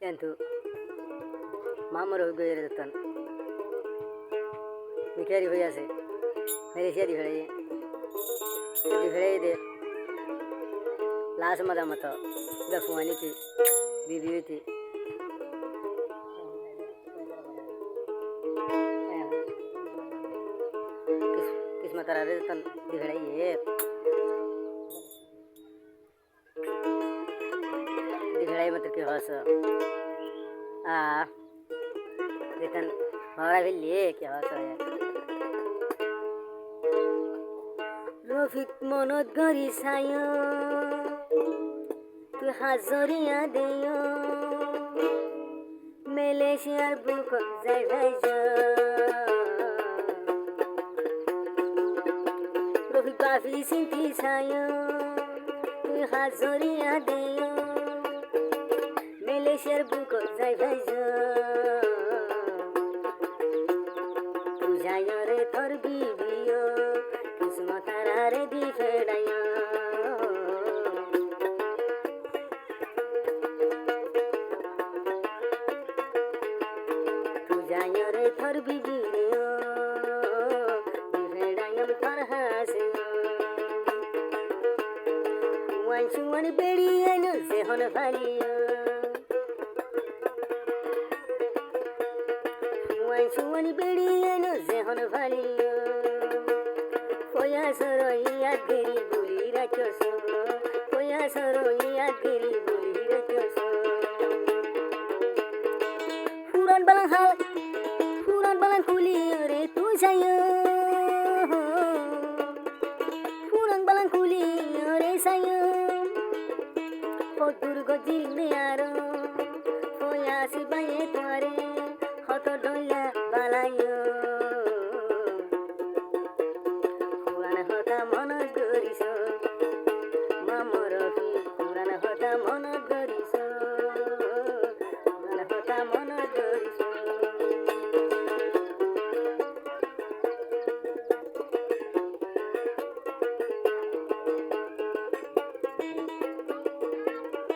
ಎಂತು ಮಾಮರು ಹೋಗಿರ್ತಾನೆ ಮಿಕ್ಯಾರಿ ಹೋಗ್ಯಾಸೆ मेरे शादी भेड़े दे लाश मदा मत दफवानी थी बीबी थी किस्मत रहे तन दिखड़े ये दिखड़े मत के हस आ लेकिन हमारा भी लिए क्या हस है রফিক মনত গৰি চায় তুই হাজৰিয়া দেয় মেলেছিয়াৰ বুকত যাই ভাই রফিক বাফি চিন্তি চায় তুই হাজৰিয়া দেয় মেলেছিয়াৰ বুকত যাই ভাই তুই যায় রে তোর বিবিও किस्मतारे दी फेड़ाया तू जायो रे थर बिगिड़ियो दी फेड़ाया थर हासे हुआन सुवन बेड़िया न जेहन भालियो हुआन सुवन बेड़िया न जेहन भालियो Poya soroya giri buli rachoso Poya soroya giri buli rachoso Furan balang kuli ore tu sayo Furan balang kuli ore sayo Potur gojil me aro Poya si baye tuare Hoto doya balayo মন করিস মামর পুরাণ হতা মন করিস